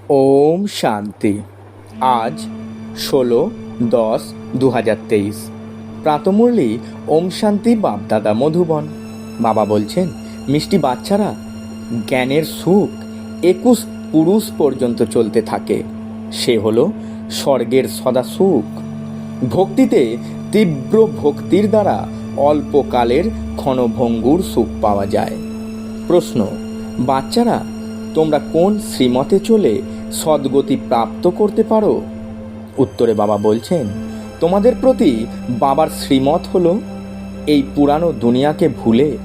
ওম শান্তি। আজ 16/10/2023 প্রাতমুরলি ওম শান্তি বাপদাদা মধুবন। বাবা বলছেন, মিষ্টি বাচ্চারা, জ্ঞানের সুখ 21 পুরুষ পর্যন্ত চলতে থাকে। সে হলো স্বর্গের সদা সুখ। ভক্তিতে তীব্র ভক্তির দ্বারা অল্পকালের ক্ষণভঙ্গুর সুখ পাওয়া যায়। প্রশ্ন, বাচ্চারা, তোমরা কোন শ্রীমতে চলে সদ্গতি প্রাপ্ত করতে পারো? উত্তরে বাবা বলছেন, তোমাদের প্রতি বাবার শ্রীমত হলো এই পুরানো দুনিয়াকে ভুলে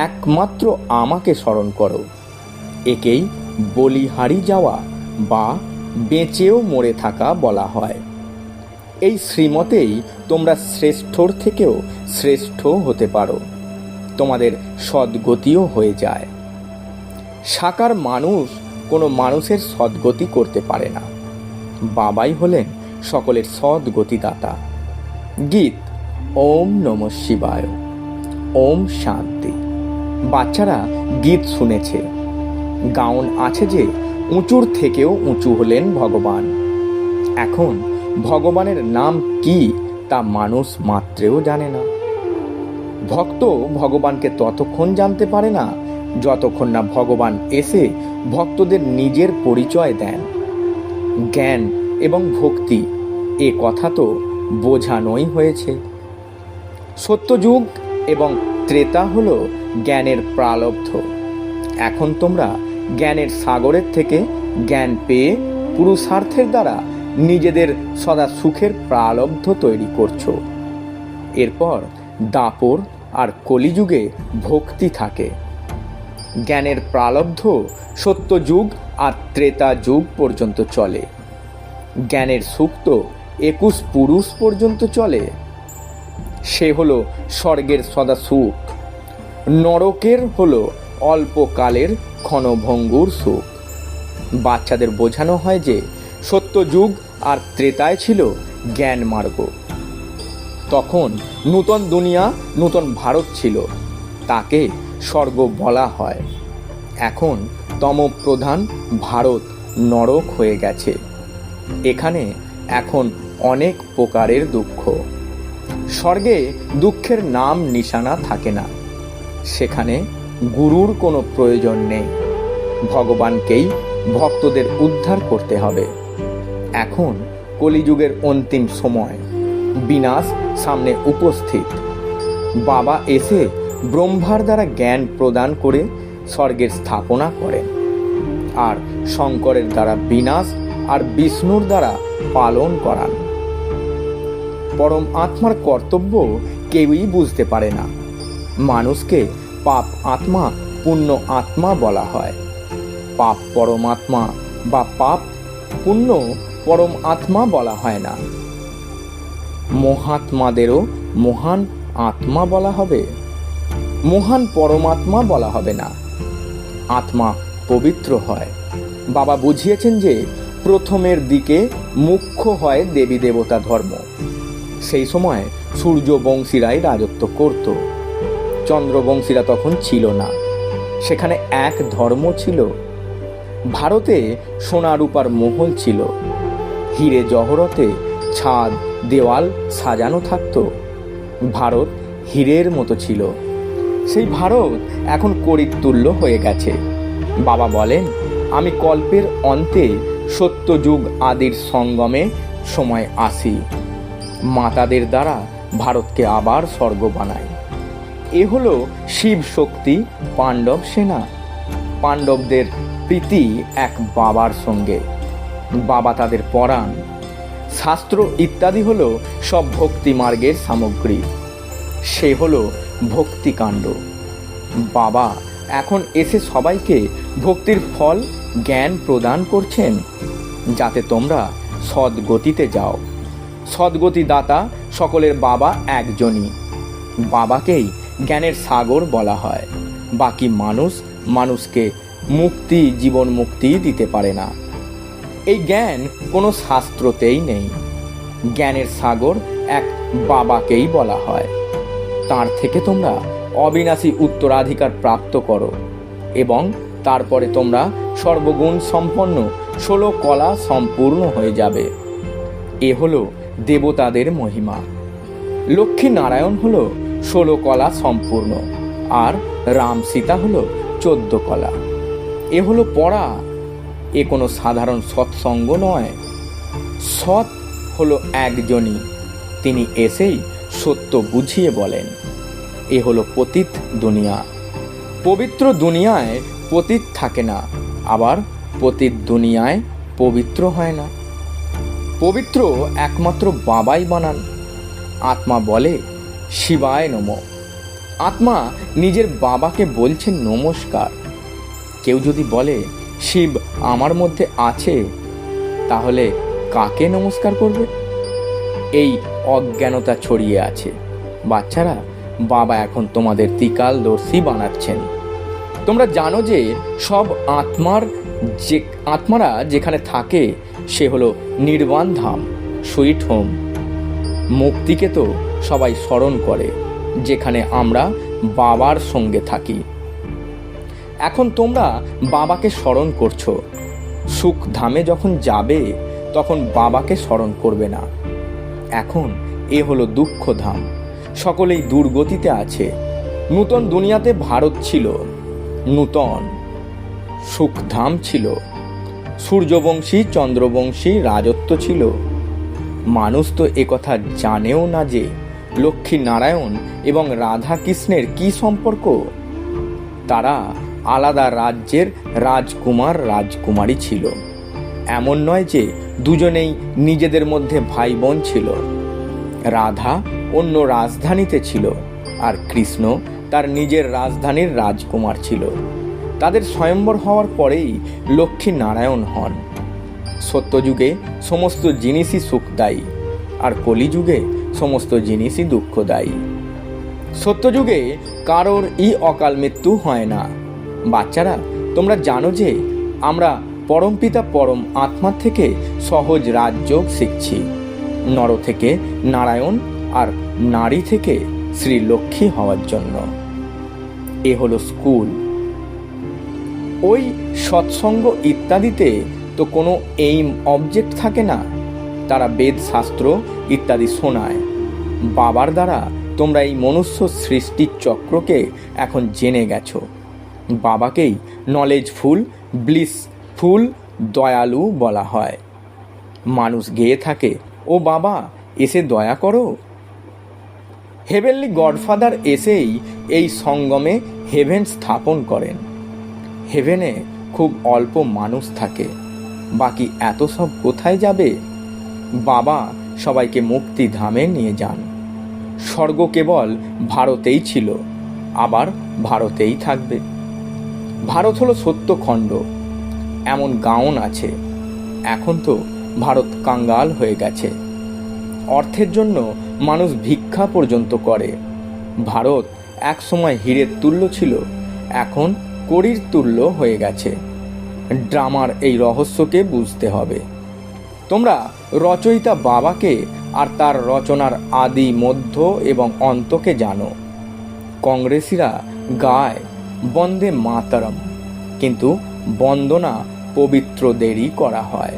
একমাত্র আমাকে স্মরণ করো। একেই বলিহারি যাওয়া বা বেঁচেও মরে থাকা বলা হয়। এই শ্রীমতেই তোমরা শ্রেষ্ঠর থেকেও শ্রেষ্ঠ হতে পারো, তোমাদের সদ্গতিও হয়ে যায়। সাকার মানুষ কোনো মানুষের সদ্গতি করতে পারে না। বাবাই হলেন সকলের সদ্গতিদাতা। গীত ওম নমঃ শিবায়। ওম শান্তি। বাচ্চারা গীত শুনেছে। গাউন আছে যে উঁচুর থেকেও উঁচু হলেন ভগবান। এখন ভগবানের নাম কি তা মানুষ মাত্রেও জানে না। ভক্ত ভগবানকে ততক্ষণ জানতে পারে না যতক্ষণ না ভগবান এসে ভক্তদের নিজের পরিচয় দেন। জ্ঞান এবং ভক্তি এ কথা তো বোঝানোই হয়েছে। সত্যযুগ এবং ত্রেতা হলো জ্ঞানের প্রালব্ধ। এখন তোমরা জ্ঞানের সাগরের থেকে জ্ঞান পেয়ে পুরুষার্থের দ্বারা নিজেদের সদা সুখের প্রালব্ধ তৈরি করছো। এরপর দাপর আর কলিযুগে ভক্তি থাকে। জ্ঞানের প্রালব্ধ সত্যযুগ আর ত্রেতা যুগ পর্যন্ত চলে। জ্ঞানের সুখ তো 21 পুরুষ পর্যন্ত চলে। সে হলো স্বর্গের সদা সুখ। নরকের হলো অল্পকালের ক্ষণভঙ্গুর সুখ। বাচ্চাদের বোঝানো হয় যে সত্যযুগ আর ত্রেতায় ছিল জ্ঞান মার্গ। তখন নূতন দুনিয়া, নূতন ভারত ছিল, তাকে স্বর্গ বলা হয়। এখন তমপ্রধান ভারত নরক হয়ে গেছে। এখানে এখন অনেক প্রকারের দুঃখ। স্বর্গে দুঃখের নাম নিশানা থাকে না। সেখানে গুরুর কোনো প্রয়োজন নেই। ভগবানকেই ভক্তদের উদ্ধার করতে হবে। এখন কলিযুগের অন্তিম সময়, বিনাশ সামনে উপস্থিত। বাবা এসে ব্রহ্মার দ্বারা জ্ঞান প্রদান করে স্বর্গের স্থাপনা করেন, আর শঙ্করের দ্বারা বিনাশ আর বিষ্ণুর দ্বারা পালন করান। পরম আত্মার কর্তব্য কেউই বুঝতে পারে না। মানুষকে পাপ আত্মা, পুণ্য আত্মা বলা হয়। পাপ পরমাত্মা বা পাপ পুণ্য পরম আত্মা বলা হয় না। মহাত্মাদেরও মহান আত্মা বলা হবে, মহান পরমাত্মা বলা হবে না। আত্মা পবিত্র হয়। বাবা বুঝিয়েছেন যে প্রথমের দিকে মুখ্য হয় দেবী দেবতা ধর্ম। সেই সময় সূর্যবংশীরাই রাজত্ব করত। চন্দ্রবংশীরা তখন ছিল না। সেখানে এক ধর্ম ছিল। ভারতে সোনা রূপার মহল ছিল। হিরে জহরতে ছাদ দেওয়াল সাজানো থাকত। ভারত হীরের মতো ছিল। সেই ভারত এখন করিতুল্য হয়ে গেছে। বাবা বলেন, আমি কল্পের অন্তে সত্যযুগ আদির সঙ্গমে সময় আসি। মাতাদের দ্বারা ভারতকে আবার স্বর্গ বানাই। এ হলো শিব শক্তি পাণ্ডব সেনা। পাণ্ডবদের প্রীতি এক বাবার সঙ্গে। বাবা তাদের পরাণ। শাস্ত্র ইত্যাদি হলো সব ভক্তি মার্গের সামগ্রী। সে হলো ভক্তিকাণ্ড। বাবা এখন এসে সবাইকে ভক্তির ফল জ্ঞান প্রদান করছেন, যাতে তোমরা সদ্গতিতে যাও। সদ্গতি দাতা সকলের বাবা একজনই। বাবাকেই জ্ঞানের সাগর বলা হয়। বাকি মানুষকে মুক্তি, জীবন মুক্তি দিতে পারে না। এই জ্ঞান কোনো শাস্ত্রতেই নেই। জ্ঞানের সাগর এক বাবাকেই বলা হয়। তার থেকে তোমরা অবিনাশী উত্তরাধিকার প্রাপ্ত করো এবং তারপরে তোমরা সর্বগুণ সম্পন্ন 16 কলা সম্পূর্ণ হয়ে যাবে। এ হলো দেবতাদের মহিমা। লক্ষ্মী নারায়ণ হলো 16 কলা সম্পূর্ণ, আর রাম সীতা হলো 14 কলা। এ হলো পড়া, এ কোনো সাধারণ সৎসঙ্গ নয়। সৎ হলো একজনই, তিনি এসেই সত্য বুঝিয়ে বলেন। এ হলো পতিত দুনিয়া। পবিত্র দুনিয়ায় পতিত থাকে না, আবার পতিত দুনিয়ায় পবিত্র হয় না। পবিত্র একমাত্র বাবাই বানান। আত্মা বলে শিবায় নমঃ। আত্মা নিজের বাবাকে বলছেন নমস্কার। কেউ যদি বলে শিব আমার মধ্যে আছে, তাহলে কাকে নমস্কার করবে? এই অজ্ঞানতা ছড়িয়ে আছে। বাচ্চারা, বাবা এখন তোমাদের ত্রিকালদর্শী বানাচ্ছেন। তোমরা জানো যে সব আত্মারা যেখানে থাকে সে হলো নির্বাণ ধাম, সুইট হোম। মুক্তিকে তো সবাই স্মরণ করে, যেখানে আমরা বাবার সঙ্গে থাকি। এখন তোমরা বাবাকে স্মরণ করছো। সুখ ধামে যখন যাবে তখন বাবাকে স্মরণ করবে না। এখন এ হলো দুঃখ ধাম, সকলেই দুর্গতিতে আছে। নূতন দুনিয়াতে ভারত ছিল, নূতন সুখধাম ছিল, সূর্যবংশী চন্দ্রবংশী রাজত্ব ছিল। মানুষ তো একথা জানেও না যে লক্ষ্মী নারায়ণ এবং রাধা কৃষ্ণের কি সম্পর্ক। তারা আলাদা রাজ্যের রাজকুমার রাজকুমারী ছিল। এমন নয় যে দুজনেই নিজেদের মধ্যে ভাই বোন ছিল। রাধা অন্য রাজধানীতে ছিল, আর কৃষ্ণ তার নিজের রাজধানীর রাজকুমার ছিল। তাদের স্বয়ম্বর হওয়ার পরেই লক্ষ্মী নারায়ণ হন। সত্যযুগে সমস্ত জিনিসই সুখদায়ী, আর কলিযুগে সমস্ত জিনিসই দুঃখদায়ী। সত্যযুগে কারোর অকাল মৃত্যু হয় না। বাচ্চারা, তোমরা জানো যে আমরা পরমপিতা পরম আত্মার থেকে সহজ রাজযোগ শিখছি। নর থেকে নারায়ণ আর নারী থেকে শ্রী লক্ষ্মী হওয়ার জন্য। এ হলো স্কুল। ওই সৎসঙ্গ ইত্যাদিতে তো কোনো এইম অবজেক্ট থাকে না। তারা বেদ শাস্ত্র ইত্যাদি শোনায়। বাবার দ্বারা তোমরা এই মনুষ্য সৃষ্টির চক্রকে এখন জেনে গেছো। বাবাকেই নলেজফুল, ব্লিসফুল, দয়ালু বলা হয়। মানুষ গেয়ে থাকে, ও বাবা এসে দয়া করো। হেভেনলি গডফাদার এসেই এই সঙ্গমে হেভেন স্থাপন করেন। হেভেনে খুব অল্প মানুষ থাকে, বাকি এত সব কোথায় যাবে? বাবা সবাইকে মুক্তি ধামে নিয়ে যান। স্বর্গ কেবল ভারতেই ছিল, আবার ভারতেই থাকবে। ভারত হলো সত্যখণ্ড। এমন গাঁওন আছে। এখন তো ভারত কাঙ্গাল হয়ে গেছে। অর্থের জন্য মানুষ ভিক্ষা পর্যন্ত করে। ভারত এক সময় হীরের তুল্য ছিল, এখন কড়ির তুল্য হয়ে গেছে। ড্রামার এই রহস্যকে বুঝতে হবে। তোমরা রচয়িতা বাবাকে আর তার রচনার আদি, মধ্য এবং অন্তকে জানো। কংগ্রেসীরা গায় বন্দে মাতরম, কিন্তু বন্দনা পবিত্রদেরই করা হয়।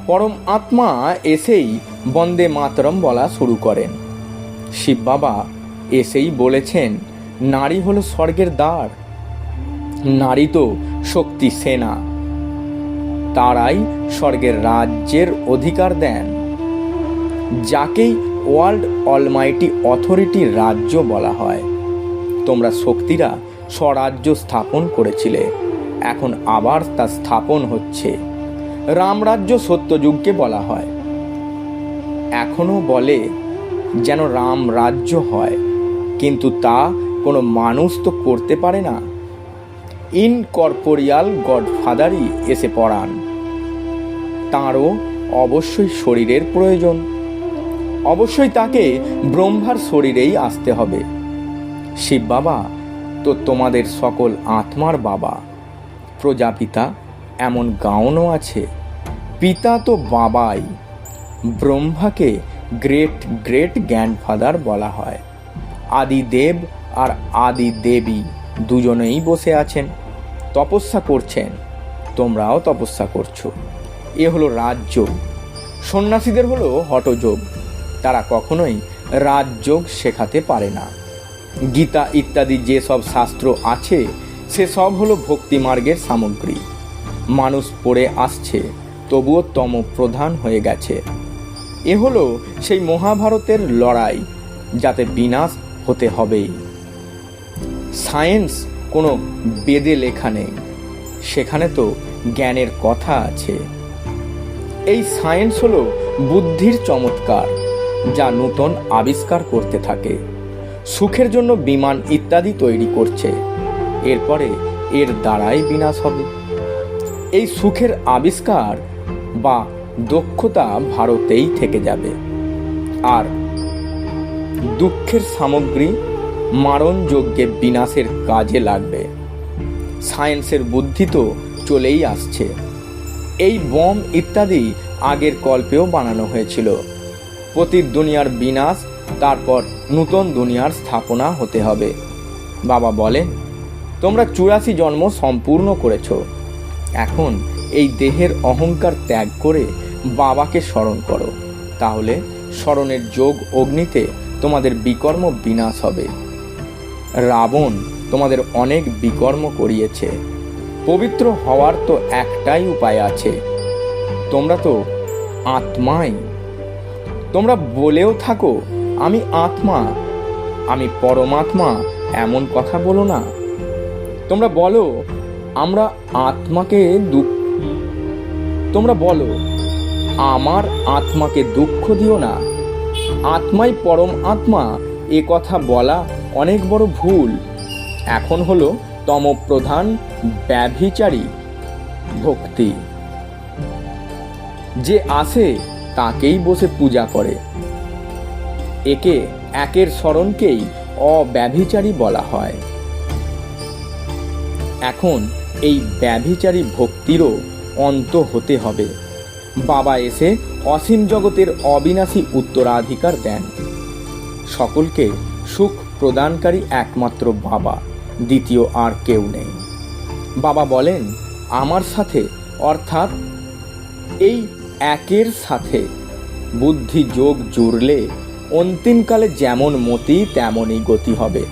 পরম আত্মা এসেই বন্দে মাতরম বলা শুরু করেন। শিব বাবা এসেই বলেছেন, নারী হলো স্বর্গের দ্বার। নারী তো শক্তি সেনা, তারাই স্বর্গের রাজ্যের অধিকার দেন। যাকেই ওয়ার্ল্ড অলমাইটি অথরিটির রাজ্য বলা হয়। তোমরা শক্তিরা স্বরাজ্য স্থাপন করেছিলে, এখন আবার তা স্থাপন হচ্ছে। রামরাজ্য সত্যযুগকে বলা হয়। এখনো বলে যেন রাম রাজ্য হয়, কিন্তু তা কোনো মানুষ তো করতে পারে না। ইনকর্পোরিয়াল গডফাদারই এসে পড়ান। তাঁরও অবশ্যই শরীরের প্রয়োজন। অবশ্যই তাকে ব্রহ্মার শরীরেই আসতে হবে। শিব বাবা তো তোমাদের সকল আত্মার বাবা। প্রজাপিতা এমন গাঁওনও আছে। পিতা তো বাবাই। ব্রহ্মাকে গ্রেট গ্রেট গ্র্যান্ডফাদার বলা হয়। আদিদেব আর আদি দেবী দুজনেই বসে আছেন, তপস্যা করছেন। তোমরাও তপস্যা করছো। এ হলো রাজযোগ। সন্ন্যাসীদের হলো হঠযোগ। তারা কখনোই রাজযোগ শেখাতে পারে না। গীতা ইত্যাদি যেসব শাস্ত্র আছে সেসব হলো ভক্তিমার্গের সামগ্রী। মানুষ পড়ে আসছে, তবুও তমপ্রধান হয়ে গেছে। এ হলো সেই মহাভারতের লড়াই, যাতে বিনাশ হতে হবেই। সায়েন্স কোনো বেদে লেখা নেই, সেখানে তো জ্ঞানের কথা আছে। এই সায়েন্স হলো বুদ্ধির চমৎকার, যা নূতন আবিষ্কার করতে থাকে। সুখের জন্য বিমান ইত্যাদি তৈরি করছে, এরপরে এর দ্বারাই বিনাশ হবে। এই সুখের আবিষ্কার বা দক্ষতা ভারতেই থেকে যাবে, আর দুঃখের সামগ্রী মারণ যজ্ঞে বিনাশের কাজে লাগবে। সায়েন্সের বুদ্ধি তো চলেই আসছে। এই বম ইত্যাদি আগের কল্পেও বানানো হয়েছিল। পতিত দুনিয়ার বিনাশ, তারপর নূতন দুনিয়ার স্থাপনা হতে হবে। বাবা বলেন, তোমরা 84 জন্ম সম্পূর্ণ করেছ। এখন এই দেহের অহংকার ত্যাগ করে বাবাকে স্মরণ করো, তাহলে স্মরণের যোগ অগ্নিতে তোমাদের বিকর্ম বিনাশ হবে। রাবণ তোমাদের অনেক বিকর্ম করিয়েছে। পবিত্র হওয়ার তো একটাই উপায় আছে, তোমরা তো আত্মাই। তোমরা বলেও থাকো আমি আত্মা, আমি পরমাত্মা, এমন কথা বলো না। তোমরা বলো আমরা আত্মাকে তোমরা বলো আমার আত্মাকে দুঃখ দিও না, আত্মাই পরম আত্মা। এ কথা বলা অনেক বড় ভুল। এখন হলো তমপ্রধান ব্যভিচারী ভক্তি। যে আসে তাকেই বসে পূজা করে, একের স্মরণকেই অব্যভিচারী বলা হয়। এখন এই ব্যভিচারী ভক্তিরও অন্ত হতে হবে। বাবা এসে অসীম জগতের অবিনাশী উত্তরাধিকার দেন। সকলকে সুখ প্রদানকারী একমাত্র বাবা, দ্বিতীয় আর কেউ নেই। বাবা বলেন, আমার সাথে অর্থাৎ এই একের সাথে বুদ্ধি যোগ জুড়লে অন্তিমকালে যেমন মতি তেমনই গতি হবে।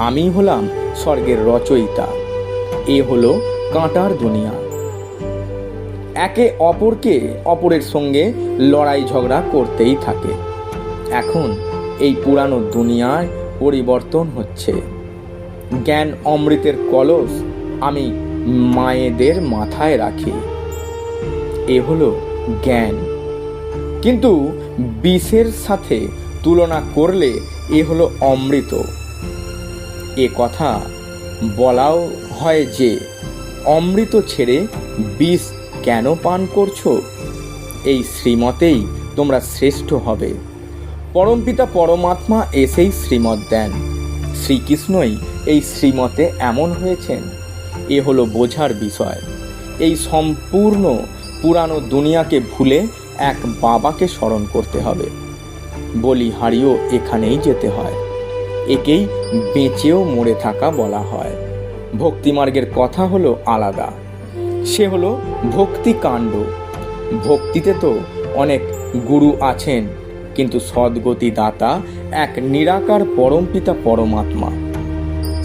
আমি হলাম স্বর্গের রচয়িতা। এ হলো কাঁটার দুনিয়া। একে অপরের সঙ্গে লড়াই ঝগড়া করতেই থাকে। এখন এই পুরানো দুনিয়ায় পরিবর্তন হচ্ছে। জ্ঞান অমৃতের কলস আমি মায়েদের মাথায় রাখি, এ হলো জ্ঞান। কিন্তু বিষের সাথে তুলনা করলে এ হলো অমৃত। এ কথা বলাও হয় যে অমৃত ছেড়ে বিষ কেন পান করছো? এই শ্রীমতেই তোমরা শ্রেষ্ঠ হবে। পরমপিতা পরমাত্মা এসেই শ্রীমত দেন। শ্রীকৃষ্ণই এই শ্রীমতে এমন হয়েছেন। এ হলো বোঝার বিষয়। এই সম্পূর্ণ পুরানো দুনিয়াকে ভুলে এক বাবাকে স্মরণ করতে হবে। বলিহারিও এখানেই যেতে হয়। একেই বেঁচেও মরে থাকা বলা হয়। ভক্তিমার্গের কথা হলো আলাদা, সে হলো ভক্তি কাণ্ড। ভক্তিতে তো অনেক গুরু আছেন, কিন্তু সদ্গতি দাতা এক নিরাকার পরমপিতা পরমাত্মা।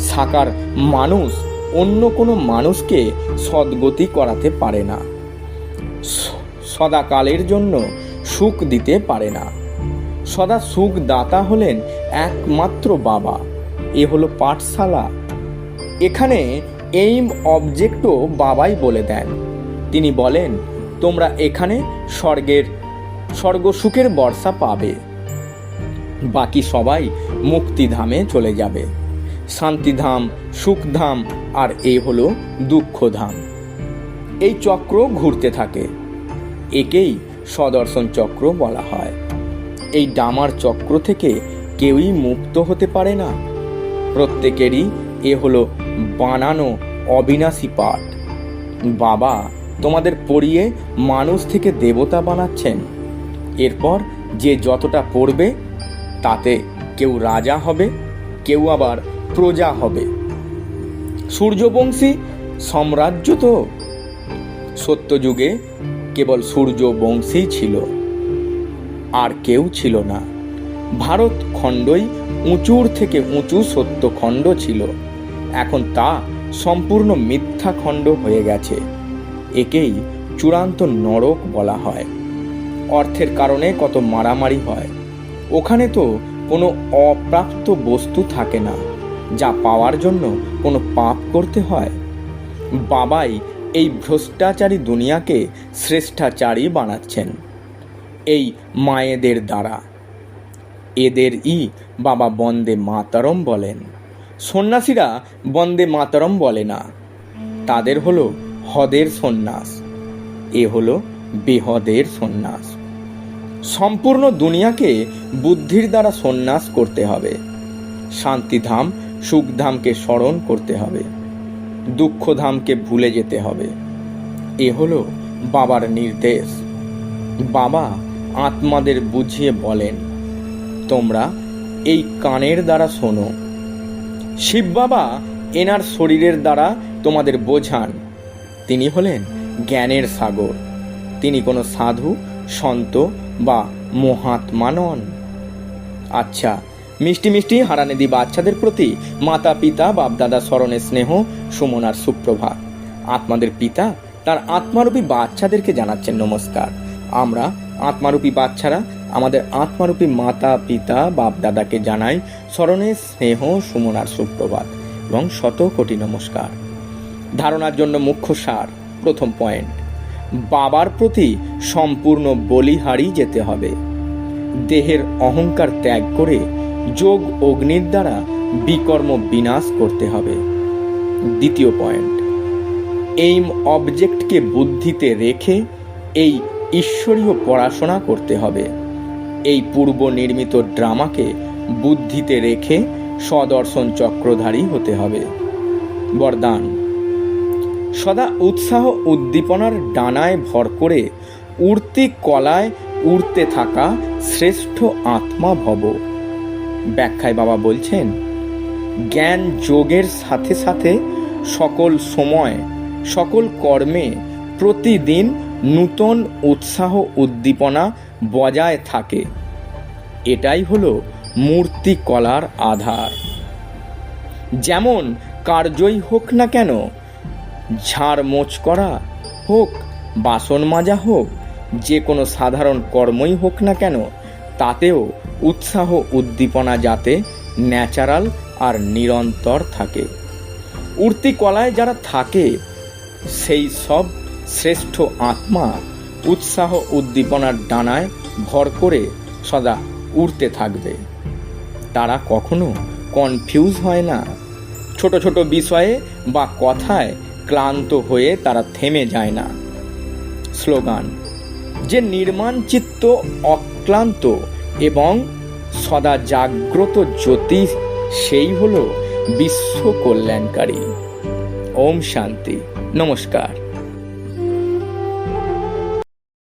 সাকার মানুষ অন্য কোনো মানুষকে সদ্গতি করাতে পারে না, সদাকালের জন্য সুখ দিতে পারে না। সদা সুখ দাতা হলেন একমাত্র বাবা। এ হলো পাঠশালা। এখানে এইম অবজেক্টও বাবাই বলে দেন। তিনি বলেন, তোমরা এখানে স্বর্গ সুখের বর্ষা পাবে, বাকি সবাই মুক্তিধামে চলে যাবে। শান্তিধাম, সুখধাম, আর এ হলো দুঃখধাম। এই চক্র ঘুরতে থাকে। একেই সদর্শন চক্র বলা হয়। এই ডামার চক্র থেকে কেউই মুক্ত হতে পারে না। প্রত্যেকেরই এ হলো বানানো অবিনাশী পাঠ। বাবা তোমাদের পড়িয়ে মানুষ থেকে দেবতা বানাচ্ছেন। এরপর যে যতটা পড়বে তাতে কেউ রাজা হবে, কেউ আবার প্রজা হবে। সূর্যবংশী সাম্রাজ্য তো সত্যযুগে কেবল সূর্য বংশী ছিল, আর কেউ ছিল না। ভারত খণ্ডই উঁচুর থেকে উঁচু সত্যখণ্ড ছিল, এখন তা সম্পূর্ণ মিথ্যা খণ্ড হয়ে গেছে। একেই চূড়ান্ত নরক বলা হয়। অর্থের কারণে কত মারামারি হয়। ওখানে তো কোনো অপ্রাপ্ত বস্তু থাকে না, যা পাওয়ার জন্য কোনো পাপ করতে হয়। বাবাই এই ভ্রষ্টাচারী দুনিয়াকে শ্রেষ্ঠাচারী বানাচ্ছেন এই মায়েদের দ্বারা। এদেরই বাবা বন্দে মাতরম বলেন। সন্ন্যাসীরা বন্দে মাতরম বলে না, তাদের হলো হদের সন্ন্যাস, এ হলো বেহদের সন্ন্যাস। সম্পূর্ণ দুনিয়াকে বুদ্ধির দ্বারা সন্ন্যাস করতে হবে। শান্তিধাম সুখধামকে স্মরণ করতে হবে, দুঃখধামকে ভুলে যেতে হবে। এ হলো বাবার নির্দেশ। বাবা আত্মাদের বুঝিয়ে বলেন, তোমরা এই কানের দ্বারা শোনো। শিব বাবা এনার শরীরের দ্বারা তোমাদের বোঝান। তিনি হলেন জ্ঞানের সাগর। তিনি কোনো সাধু সন্ত বা মহাত্মা নন। আচ্ছা, মিষ্টি মিষ্টি হারানেদি বাচ্চাদের প্রতি মাতা পিতা বাপদাদা স্মরণে স্নেহ সুমনার সুপ্রভাত। আত্মাদের পিতা তার আত্মারূপী বাচ্চাদেরকে জানাচ্ছেন নমস্কার। আমরা আত্মারূপী বাচ্চারা আমাদের আত্মারূপী মাতা পিতা বাপদাদাকে জানাই স্মরণে স্নেহ সুমনার সুপ্রভাত এবং শত কোটি নমস্কার। ধারণার জন্য মুখ্য সার। প্রথম পয়েন্ট, বাবার প্রতি সম্পূর্ণ বলিহারি যেতে হবে। দেহের অহংকার ত্যাগ করে যোগ অগ্নির দ্বারা বিকর্ম বিনাশ করতে হবে। দ্বিতীয় পয়েন্ট, এইম অবজেক্টকে বুদ্ধিতে রেখে এই ঈশ্বরীয় পড়াশোনা করতে হবে। এই পূর্ব নির্মিত ড্রামাকে বুদ্ধিতে রেখে সদর্শন চক্রধারী হতে হবে। বরদান, সদা উৎসাহ উদ্দীপনার ডানায় ভর করে উড়তি কলায় উড়তে থাকা শ্রেষ্ঠ আত্মা ভব। ব্যাখ্যায় বাবা বলছেন, জ্ঞান যোগের সাথে সাথে সকল সময় সকল কর্মে প্রতিদিন নূতন উৎসাহ উদ্দীপনা বজায় থাকে। এটাই হলো মূর্তি কলার আধার। যেমন কার্যই হোক না কেন, ঝাড় মোচ করা হোক, বাসন মাজা হোক, যে কোনো সাধারণ কর্মই হোক না কেন, তাতেও উৎসাহ উদ্দীপনা যাতে ন্যাচারাল আর নিরন্তর থাকে। উড়তি কলায় যারা থাকে সেই সব শ্রেষ্ঠ আত্মা উৎসাহ উদ্দীপনার ডানায় ভর করে সদা উড়তে থাকবে। তারা কখনো কনফিউজ হয় না। ছোট ছোট বিষয়ে বা কথায় ক্লান্ত হয়ে তারা থেমে যায় না। স্লোগান, যে নির্মাণ চিত্ত অক্লান্ত এবং সদা জাগ্রত জ্যোতি, সেই হলো বিশ্ব কল্যাণকারী। ওম শান্তি। নমস্কার।